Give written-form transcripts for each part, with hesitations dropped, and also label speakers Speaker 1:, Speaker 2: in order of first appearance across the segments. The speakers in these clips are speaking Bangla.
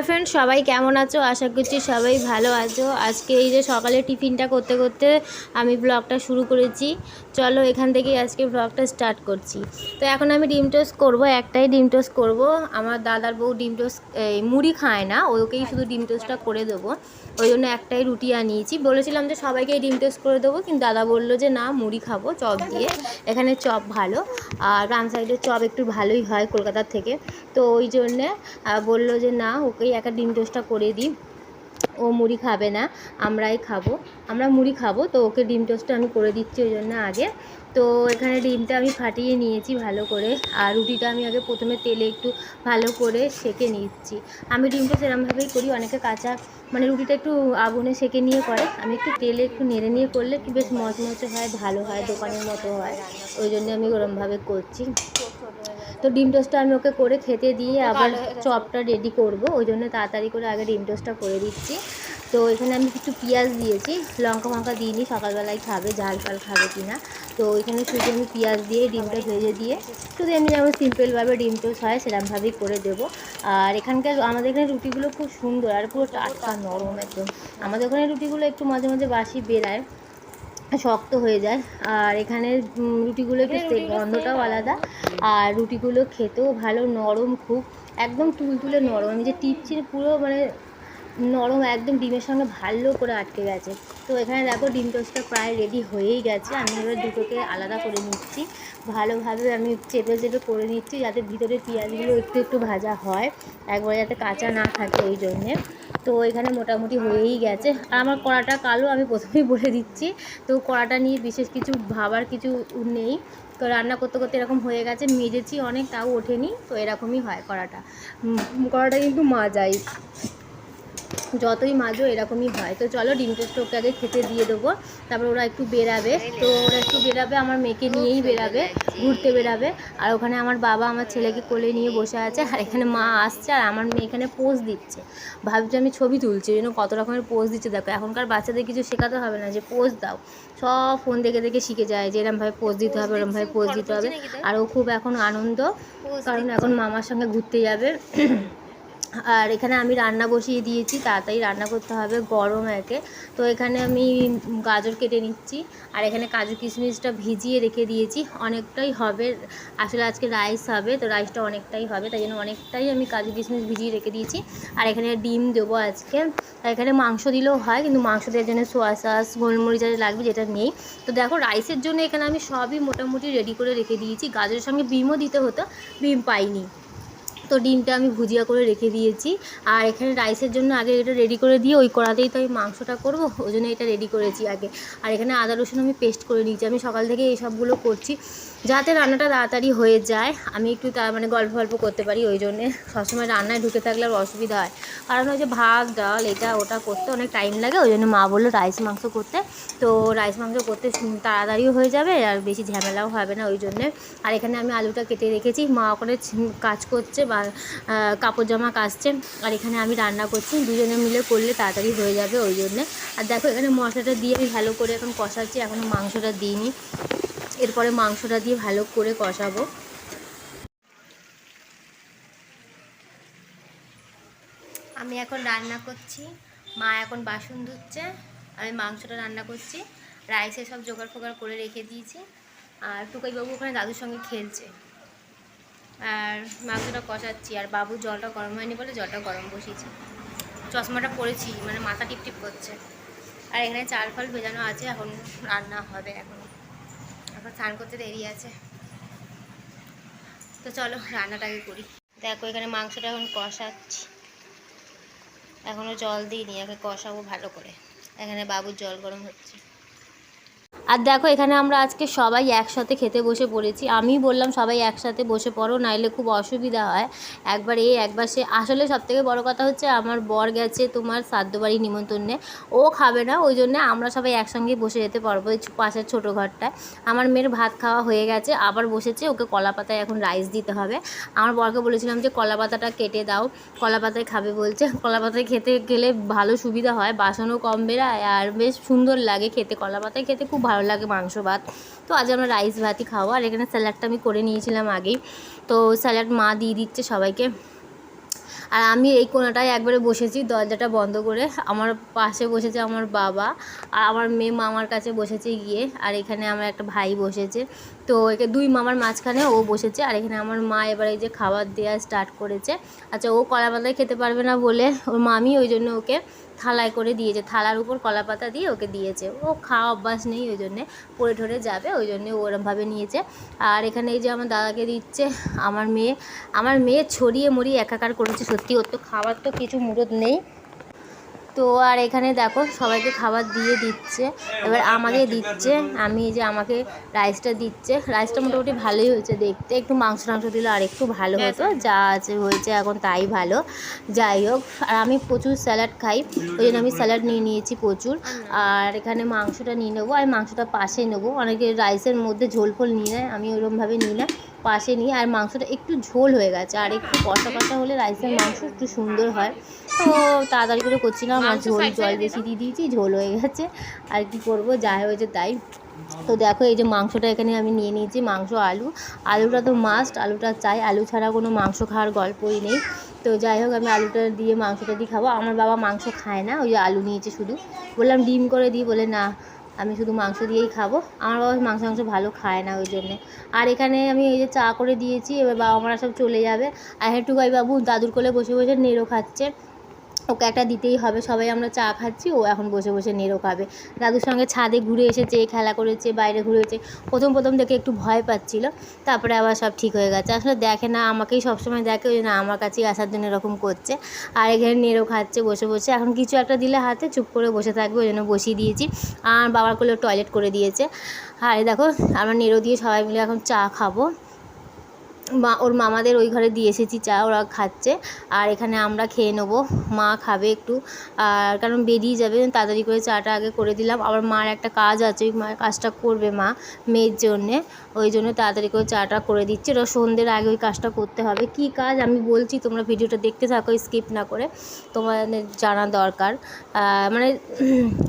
Speaker 1: ফ্রেন্ড, সবাই কেমন আছো? আশা করছি সবাই ভালো আছো। আজকে এই যে সকালে টিফিনটা করতে করতে আমি ব্লগটা শুরু করেছি। চলো এখান থেকেই আজকে ব্লগটা স্টার্ট করছি। তো এখন আমি ডিম টোস্ট করবো, একটাই ডিম টোস্ট করবো। আমার দাদার বউ ডিম টোস্ট মুড়ি খায় না, ওকেই শুধু ডিম টোস্টটা করে দেবো। ওই জন্য একটাই রুটি আনিয়েছি। বলেছিলাম যে সবাইকেই ডিম টোস্ট করে দেবো, কিন্তু দাদা বললো যে না, মুড়ি খাবো চপ দিয়ে। এখানে চপ ভালো, আর গ্রাম সাইডের চপ একটু ভালোই হয় কলকাতার থেকে। তো ওই জন্যে বললো যে না, ওকেই একটা ডিম টোস্টটা করে দিই। ও মুড়ি খাবে না, আমরা মুড়ি খাবো, তো ওকে ডিম টোস্টটা আমি করে দিচ্ছি ওই জন্য আগে। তো এখানে ডিমটা আমি ফাটিয়ে নিয়েছি ভালো করে, আর রুটিটা আমি আগে প্রথমে তেলে একটু ভালো করে সেঁকে নিচ্ছি। আমি ডিমটা সেরকমভাবেই করি, অনেকে কাঁচা মানে রুটিটা একটু আগুনে সেঁকে নিয়ে করে, আমি একটু তেলে একটু নেড়ে নিয়ে করলে একটু বেশ মচমচে হয়, ভালো হয়, দোকানের মতো হয়। ওই জন্য আমি ওরমভাবে করছি। তো ডিম টোস্টটা আমি ওকে করে খেতে দিয়ে আবার চপটা রেডি করব, ওই জন্য তাড়াতাড়ি করে আগে ডিম টোস্টটা করে দিচ্ছি। তো এখানে আমি একটু পেঁয়াজ দিয়েছি, লঙ্কা ফঙ্কা দিইনি, সকালবেলায় খাবে, ঝাল ফাল খাবে কি না। তো এখানে শুধু আমি পেঁয়াজ দিয়ে ডিমটা ভেজে দিয়ে শুধু এমনি যেমন সিম্পলভাবে ডিম টোস্ট হয় সেরকমভাবেই করে দেবো। আর আমাদের এখানে রুটিগুলো খুব সুন্দর আর পুরো টাটকা নরম একদম। আমাদের ওখানে রুটিগুলো একটু মাঝে মাঝে বাসি বেরায়, শক্ত হয়ে যায়। আর এখানে রুটিগুলো একটু গন্ধটাও আলাদা, আর রুটিগুলো খেতেও ভালো, নরম খুব, একদম তুলতুলে নরম। আমি যে টিপছি পুরো মানে নরম একদম, ডিমের সঙ্গে ভালো করে আটকে গেছে। তো এখানে দেখো ডিম টোস্টটা প্রায় রেডি হয়েই গেছে। আমি এবার দুটোকে আলাদা করে নিচ্ছি, ভালোভাবে আমি চেপে চেপে করে নিচ্ছি, যাতে ভিতরে পেঁয়াজগুলো একটু একটু ভাজা হয়, একবারে যাতে কাঁচা না থাকে ওই জন্যে। তো এখানে মোটামুটি হয়েই গেছে। আর আমার কড়াটা কালো, আমি প্রথমেই বলে দিচ্ছি। তো কড়াটা নিয়ে বিশেষ কিছু ভাবার কিছু নেই। তো রান্না করতে করতে এরকম হয়ে গেছে, মেজেছি অনেক তাও ওঠেনি, তো এরকমই হয় কড়াটা কিন্তু মাজাই, যতই মাজো এরকমই হয়। তো চলো ডিম টোস্ট ওকে আগে খেতে দিয়ে দেবো, তারপর ওরা একটু বেরাবে। তো ওরা একটু বেরাবে, আমার মেয়েকে নিয়েই বেরাবে, ঘুরতে বেরাবে। আর ওখানে আমার বাবা আমার ছেলেকে কোলে নিয়ে বসে আছে, আর এখানে মা আসছে, আর আমার মেয়ে এখানে পোজ দিচ্ছে। ভাবছি আমি ছবি তুলছি, ওই জন্য কত রকমের পোজ দিচ্ছে দেখো। এখনকার বাচ্চাদের কিছু শেখাতে হবে না যে পোজ দাও, সব ফোন দেখে দেখে শিখে যায় যে এরমভাবে পোজ দিতে হবে, এরমভাবে পোজ দিতে হবে। আর ও খুব এখন আনন্দ, কারণ এখন মামার সঙ্গে ঘুরতে যাবে। আর এখানে আমি রান্না বসিয়ে দিয়েছি, তাড়াতাড়ি রান্না করতে হবে, গরম একে। তো এখানে আমি গাজর কেটে নিচ্ছি, আর এখানে কাজু কিশমিশটা ভিজিয়ে রেখে দিয়েছি, অনেকটাই হবে। আসলে আজকে রাইস হবে, তো রাইসটা অনেকটাই হবে, তাই জন্য অনেকটাই আমি কাজু কিশমিশ ভিজিয়ে রেখে দিয়েছি। আর এখানে ডিম দেবো আজকে। আর এখানে মাংস দিলেও হয়, কিন্তু মাংস দেওয়ার জন্য সোয়া সস গোলমরিচ লাগবে, যেটা নেই। তো দেখো রাইসের জন্য এখানে আমি সবই মোটামুটি রেডি করে রেখে দিয়েছি। গাজরের সঙ্গে ডিমও দিতে হতো, ডিম পাইনি, তো ডিমটা আমি ভুজিয়া করে রেখে দিয়েছি। আর এখানে রাইসের জন্য আগে এটা রেডি করে দিয়ে ওই কড়াতেই তো আমি মাংসটা করবো, ওই জন্য এটা রেডি করেছি আগে। আর এখানে আদা রসুন আমি পেস্ট করে নিয়েছি। আমি সকাল থেকে এই সবগুলো করছি যাতে রান্নাটা তাড়াতাড়ি হয়ে যায়, আমি একটু মানে গল্প গল্প করতে পারি। ওই জন্যে সবসময় রান্নায় ঢুকে থাকলে আর অসুবিধা হয়, কারণ ওই যে ভাত ডাল এটা ওটা করতে অনেক টাইম লাগে। ওই জন্য মা বললো রাইস মাংস করতে, তো রাইস মাংস করতে তাড়াতাড়িও হয়ে যাবে আর বেশি ঝামেলাও হবে না ওই জন্যে। আর এখানে আমি আলুটা কেটে রেখেছি, মা ওখানে কাজ করছে বা কাপড় জামা কাচছে, আর এখানে আমি রান্না করছি। দুজনে মিলে করলে তাড়াতাড়ি হয়ে যাবে ওই জন্যে। আর দেখো এখানে মশলাটা দিয়ে আমি ভালো করে এখন কষাচ্ছি, এখনও মাংসটা দিইনি, এরপরে মাংসটা দিয়ে ভালো করে কষাবো। আমি এখন রান্না করছি, মা এখন বাসন ধুচ্ছে, আমি মাংসটা রান্না করছি, রাইসে সব জোগাড় ফোগাড় করে রেখে দিয়েছি। আর টুকাইবাবু ওখানে দাদুর সঙ্গে খেলছে, আর মাংসটা কষাচ্ছি। আর বাবু জলটা গরম হয়নি বলে জলটা গরম বসিয়েছি। চশমাটা পরেছি মানে মাথা টিপটিপ করছে। আর এখানে চাল ফাল ভেজানো আছে, এখন রান্না হবে, এখন স্নান করতে দেরি আছে। তো চলো রান্নাটাকে করি। দেখো এখানে মাংসটা এখন কষাচ্ছি, এখনও জল দিইনি, আগে কষাবো ভালো করে। এখানে বাবুর জল গরম হচ্ছে। আর দেখো এখানে আমরা আজকে সবাই একসাথে খেতে বসে পড়েছি। আমি বললাম সবাই একসাথে বসে পড়ো, নাইলে খুব অসুবিধা হয়, একবার একবার সে। আসলে সবথেকে বড় কথা হচ্ছে আমার বর গেছে তোমার শ্রাদ্ধ বাড়ি নিমন্ত্রণে, ও খাবে না, ওই জন্য আমরা সবাই একসঙ্গে বসে যেতে পারবো এই পাশের ছোটো ঘরটায়। আমার মেয়ের ভাত খাওয়া হয়ে গেছে, আবার বসেছে, ওকে কলা পাতায় এখন রাইস দিতে হবে। আমার বরকে বলেছিলাম যে কলা পাতাটা কেটে দাও, কলা পাতায় খাবে বলছে। কলা পাতায় খেতে গেলে ভালো সুবিধা হয়, বাসনও কম বেরায় আর বেশ সুন্দর লাগে খেতে, কলা পাতায় খেতে খুব ভালো লাগে মাংস ভাত। তো আজ আমরা রাইস ভাতই খাবো। আর এখানে স্যালাডটা আমি করে নিয়েছিলাম আগেই, তো স্যালাড মা দিয়ে দিচ্ছে সবাইকে। আর আমি এই কোণাটায় একবারে বসেছি দরজাটা বন্ধ করে। আমার পাশে বসেছে আমার বাবা, আর আমার মেয়ে মামার কাছে বসেছে গিয়ে, আর এখানে আমার একটা ভাই বসেছে। তো একে দুই মামার মাঝখানে ও বসেছে, আর এখানে আমার মা এবার এই যে খাবার দেওয়া স্টার্ট করেছে। আচ্ছা, ও কলা পাতায় খেতে পারবে না বলে ওর মামি ওই জন্য ওকে থালায় করে দিয়েছে, থালার উপর কলা পাতা দিয়ে ওকে দিয়েছে। ও খাওয়া অভ্যাস নেই, ওই জন্যে পড়ে ঠরে যাবে, ওই জন্যে ও ওরমভাবে নিয়েছে। আর এখানে এই যে আমার দাদাকে দিচ্ছে আমার মেয়ে ছড়িয়ে মরিয়ে একাকার করেছে সত্যি। ওর তো খাবার তো কিছু মুরত নেই। তো আর এখানে দেখো সবাইকে খাবার দিয়ে দিচ্ছে, এবার আমাকে দিচ্ছে। আমি যে আমাকে রাইসটা দিচ্ছে, রাইসটা মোটামুটি ভালোই হয়েছে দেখতে, একটু মাংস দিলে আর একটু ভালো হতো, যা আছে হয়েছে এখন তাই ভালো। যাই হোক, আর আমি প্রচুর স্যালাড খাই, ওই জন্য আমি স্যালাড নিয়ে নিয়েছি প্রচুর। আর এখানে মাংসটা নিয়ে নেবো, আর মাংসটা পাশে নেবো। অনেকে রাইসের মধ্যে ঝোল ফোল নিয়ে নেয়, আমি ওরকমভাবে নিই না, পাশে নিই। আর মাংসটা একটু ঝোল হয়ে গেছে, আর একটু কষা কষা হলে রাইসের মাংস একটু সুন্দর হয়। তো তাড়াতাড়ি করে করছিলাম, আর জল বেশি দিয়ে দিয়েছি, ঝোল হয়ে গেছে। আর কি করব, যা হয়েছে তাই। তো দেখো এই যে মাংসটা এখানে আমি নিয়ে নিয়েছি, মাংস আলুটা তো মাস্ট, আলুটা চাই, আলু ছাড়া কোনো মাংস খাওয়ার গল্পই নেই। তো যাই হোক, আমি আলুটা দিয়ে মাংসটা দিয়ে খাবো। আমার বাবা মাংস খায় না, ওই যে আলু নিয়েছে শুধু। বললাম ডিম করে দিই, বলে না আমি শুধু মাংস দিয়েই খাবো। আমার বাবা মাংস ভালো খায় না, ওই জন্যে। আর এখানে আমি এই যে চা করে দিয়েছি, এবার বাবা মারা সব চলে যাবে। আর টুকাই বাবু দাদুর কোলে বসে বসে নেড়ো খাচ্ছে, ওকে একটা দিতেই হবে। সবাই আমরা চা খাচ্ছি, ও এখন বসে বসে নেড়ো খাবে। দাদুর সঙ্গে ছাদে ঘুরে এসেছে, খেলা করেছে, বাইরে ঘুরেছে। প্রথম দেখে একটু ভয় পাচ্ছিল, তারপরে আবার সব ঠিক হয়ে গেছে। আসলে দেখে না, আমাকেই সবসময় দেখে, ওই জন্য আমার কাছেই আসার জন্য এরকম করছে। আর এখানে নেড়ো খাচ্ছে বসে বসে, এখন কিছু একটা দিলে হাতে চুপ করে বসে থাকবে, ওই জন্য বসিয়ে দিয়েছি। আর বাবার কোলে টয়লেট করে দিয়েছে। আর দেখো আমরা নেড়ো দিয়ে সবাই মিলে এখন চা খাবো। ওর মামাদের ওই ঘরে দিয়ে এসেছি চা, ওরা খাচ্ছে। আর এখানে আমরা খেয়ে নেবো, মা খাবে একটু, আর কারণ বেরিয়ে যাবে, তাড়াতাড়ি করে চাটা আগে করে দিলাম। আবার মার একটা কাজ আছে, ওই মায়ের কাজটা করবে মা মেয়ের জন্যে, ওই জন্য তাড়াতাড়ি করে চাটা করে দিচ্ছে। ওরা সন্ধ্যের আগে ওই কাজটা করতে হবে। কি কাজ আমি বলছি, তোমরা ভিডিওটা দেখতে থাকো স্কিপ না করে, তোমাদের জানা দরকার। মানে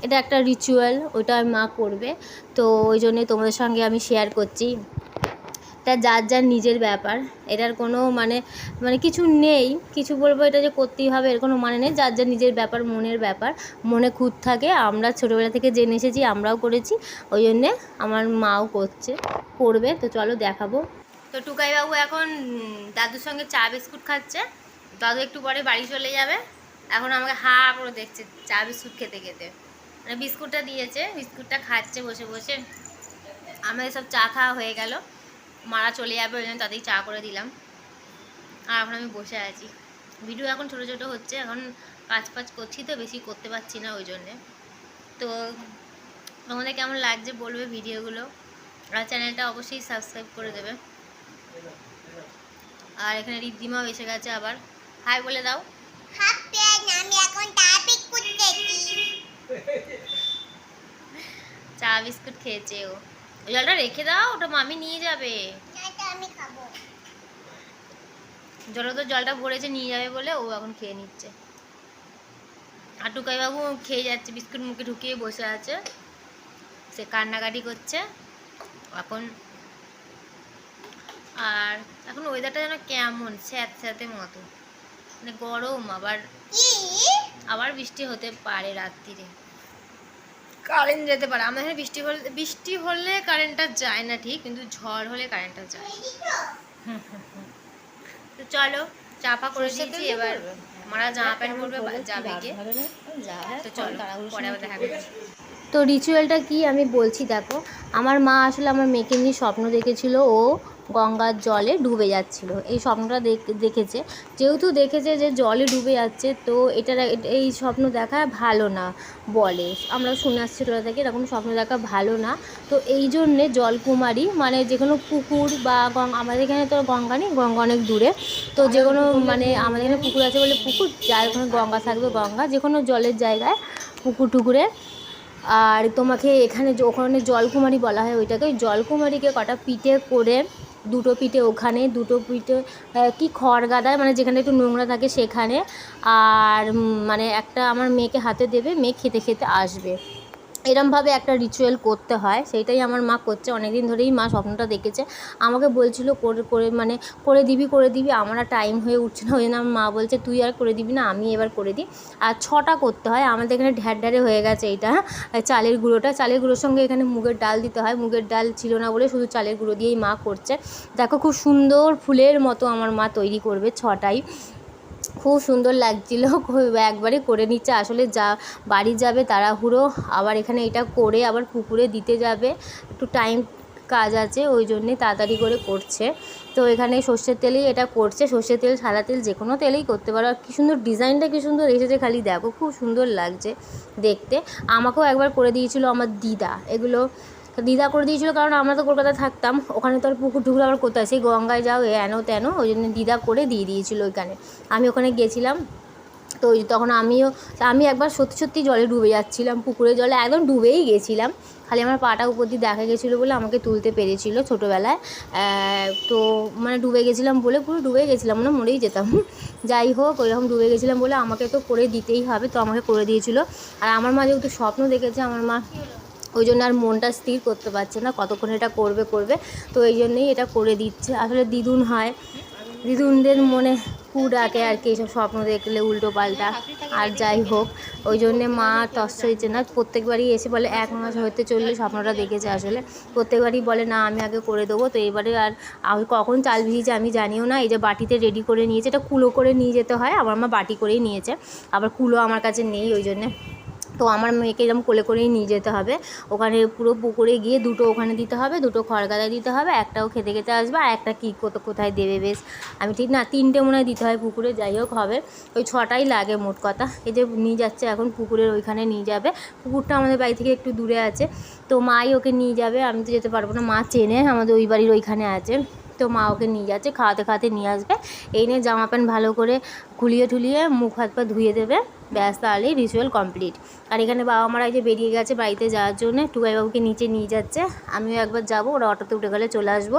Speaker 1: এটা একটা রিচুয়াল, ওইটা মা করবে, তো ওই জন্যে তোমাদের সঙ্গে আমি শেয়ার করছি। তা যার নিজের ব্যাপার, এটার কোনো মানে কিছু নেই, কিছু বলবো এটা যে করতেই হবে এর কোনো মানে নেই। যার নিজের ব্যাপার, মনের ব্যাপার, মনে খুঁত থাকে। আমরা ছোটোবেলা থেকে জেনে এসেছি, আমরাও করেছি, ওই জন্যে আমার মাও করবে। তো চলো দেখাবো। তো টুকাইবাবু এখন দাদুর সঙ্গে চা বিস্কুট খাচ্ছে। দাদু একটু পরে বাড়ি চলে যাবে, এখন আমাকে হা করে দেখছে চা বিস্কুট খেতে খেতে। মানে বিস্কুটটা দিয়েছে, বিস্কুটটা খাচ্ছে বসে বসে। আমাদের সব চা খাওয়া হয়ে গেল, মারা চলে যাবে, ওই জন্য তাতেই চা করে দিলাম। আর এখন আমি বসে আছি। ভিডিও এখন ছোটো ছোটো হচ্ছে, এখন কাজ করছি তো বেশি করতে পারছি না, ওই জন্যে। তো তোমাদের কেমন লাগছে বলবে ভিডিওগুলো, আর চ্যানেলটা অবশ্যই সাবস্ক্রাইব করে দেবে। আর এখানে রিদ্ধিমাও এসে গেছে আবার, হাই বলে দাও। চা বিস্কুট খেয়েছে ও। জলটা রেখে দাও, ওটা মামি নিয়ে যাবে। জলটা ভরেছে নিয়ে যাবে বলে ও এখন খেয়ে নিচ্ছে। আর টুকাইবাবু খেয়ে যাচ্ছে, বিস্কুট মুখে ঢুকিয়ে বসে আছে, সে কান্নাকাটি করছে এখন। আর এখন ওয়েদারটা যেন কেমন স্যাঁতে মতো, মানে গরম, আবার বৃষ্টি হতে পারে রাত্রিরে, কারেন্ট যেতে পারে। আমাদের এখানে বৃষ্টি হলে কারেন্টটা যায় না ঠিক, কিন্তু ঝড় হলে কারেন্টটা যায়। তো চলো চাপা করে দিয়েছি, এবার মারা জামা প্যান্ট পরবে, যাবে গিয়ে। তো চলো পরে আবার দেখা করছি। তো রিচুয়ালটা কি আমি বলছি দেখো। আমার মা আসলে আমার মেয়েকে নিয়ে স্বপ্ন দেখেছিল, ও গঙ্গার জলে ডুবে যাচ্ছিল। এই স্বপ্নটা দেখেছে, যেহেতু দেখেছে যে জলে ডুবে যাচ্ছে, তো এই স্বপ্ন দেখা ভালো না বলে, আমরা শুনে আসছি ছোটো থেকে এরকম স্বপ্ন দেখা ভালো না। তো এই জন্যে জলকুমারী মানে যে কোনো পুকুর বা আমাদের এখানে তো গঙ্গা নেই, গঙ্গা অনেক দূরে, তো যে কোনো মানে আমাদের এখানে পুকুর আছে বলে পুকুর, যার ওখানে গঙ্গা থাকবে গঙ্গা, যে কোনো জলের জায়গায় পুকুর টুকুরে। আর তোমাকে ওখানে জলকুমারী বলা হয় ওইটাকে। ওই জলকুমারীকে কটা পিঠে করে, দুটো পিঠে ওখানে, দুটো পিঠে কি খড় গাদায়, মানে যেখানে একটু নোংরা থাকে সেখানে। আর মানে একটা আমার মেয়েকে হাতে দেবে, মেয়ে খেতে খেতে আসবে। এরমভাবে একটা রিচুয়াল করতে হয়, সেইটাই আমার মা করছে। অনেক দিন ধরেই মা স্বপ্নটা দেখেছে, আমাকে বলছিল করে দিবি। আমার আর টাইম হয়ে উঠছে না, ওই জন্য আমার মা বলছে তুই আর করে দিবি না, আমি এবার করে দিই। আর 6টা করতে হয়, আমাদের এখানে ঢ্যারঢ্যারে হয়ে গেছে এইটা, চালের গুঁড়োর সঙ্গে এখানে মুগের ডাল দিতে হয়। মুগের ডাল ছিল না বলে শুধু চালের গুঁড়ো দিয়েই মা করছে। দেখো খুব সুন্দর ফুলের মতো আমার মা তৈরি করবে 6টাই, খুব সুন্দর লাগছিল। একবারে করে নিচ্ছে, আসলে যা বাড়ি যাবে তাড়াহুড়ো, আবার এখানে এটা করে আবার পুকুরে দিতে যাবে, একটু টাইম কাজ আছে, ওই জন্যে তাড়াতাড়ি করে করছে। তো এখানে সর্ষের তেলেই এটা করছে, সর্ষের তেল সাদা তেল যে কোনো তেলেই করতে পারো। আর কী সুন্দর ডিজাইনটা, কী সুন্দর এসেছে, খালি দেখো খুব সুন্দর লাগছে দেখতে। আমাকেও একবার করে দিয়েছিল আমার দিদা করে দিয়েছিলো, কারণ আমরা তো কলকাতায় থাকতাম, ওখানে তো আর পুকুর টুকুর আবার কোথায়, সেই গঙ্গায় যাও হেন তেন, ওই জন্য দিদা করে দিয়ে দিয়েছিলো ওইখানে। আমি ওখানে গেছিলাম, তো তখন আমি একবার সত্যি জলে ডুবে যাচ্ছিলাম, পুকুরের জলে একদম ডুবেই গেছিলাম, খালি আমার পাটা উপর দিয়ে দেখা গেছিলো বলে আমাকে তুলতে পেরেছিল ছোটোবেলায়। তো মানে ডুবে গেছিলাম বলে, পুরো ডুবে গেছিলাম না, মরেই যেতাম। যাই হোক, ওইরকম ডুবে গেছিলাম বলে আমাকে তো করে দিতেই হবে, তো আমাকে করে দিয়েছিলো। আর আমার মা যেহেতু স্বপ্ন দেখেছে, আমার মা ওই জন্য আর মনটা স্থির করতে পারছে না কতক্ষণ এটা করবে, তো এই জন্যেই এটা করে দিচ্ছে। আসলে দিদুন হয়, দিদুনদের মনে খুব ডাকে আর কি, এইসব স্বপ্ন দেখলে উল্টো পাল্টা। আর যাই হোক, ওই জন্যে মা তস্য হয়েছে না, প্রত্যেকবারই এসে বলে 1 মাস হতে চললে স্বপ্নটা দেখেছে। আসলে প্রত্যেকবারই বলে না আমি আগে করে দেবো। তো এবারে আর আমি কখন চাল ভিজিয়েছে আমি জানিও না, এই যে বাটিতে রেডি করে নিয়েছে, এটা কুলো করে নিয়ে যেতে হয়, আমার মা বাটি করেই নিয়েছে, আবার কুলো আমার কাছে নেই, ওই জন্যে তো আমার মেয়েকে এরকম কোলে করেই নিয়ে যেতে হবে। ওখানে পুরো পুকুরে গিয়ে 2টো ওখানে দিতে হবে, 2টো খড়গাদায় দিতে হবে, একটাও খেতে আসবে, আর একটা কী কোথায় দেবে বেশ, আমি ঠিক না 3টে মনে হয় দিতে হয় পুকুরে। যাই হোক হবে, ওই 6টাই লাগে মোট কথা। এই যে নিয়ে যাচ্ছে এখন পুকুরের ওইখানে নিয়ে যাবে, পুকুরটা আমাদের বাড়ি থেকে একটু দূরে আছে, তো মাই ওকে নিয়ে যাবে, আমি তো যেতে পারবো না, মা চেনে, আমাদের ওই বাড়ির ওইখানে আছে, তো মা ওকে নিয়ে যাচ্ছে, খাওয়াতে নিয়ে আসবে। এই নিয়ে জামা প্যান্ট ভালো করে খুলিয়ে মুখ হাত পা ধুয়ে দেবে, ব্যাস তাহলেই রিচুয়াল কমপ্লিট। আর এখানে বাবা মারা এই যে বেরিয়ে গেছে বাড়িতে যাওয়ার জন্য, টুকাইবাবুকে নিচে নিয়ে যাচ্ছে, আমিও একবার যাবো, ওরা অটোতে উঠে গেলে চলে আসবো।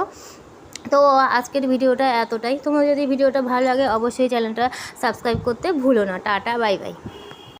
Speaker 1: তো আজকের ভিডিওটা এতটাই। তোমার যদি ভিডিওটা ভালো লাগে অবশ্যই চ্যানেলটা সাবস্ক্রাইব করতে ভুলো না। Tata, bye bye.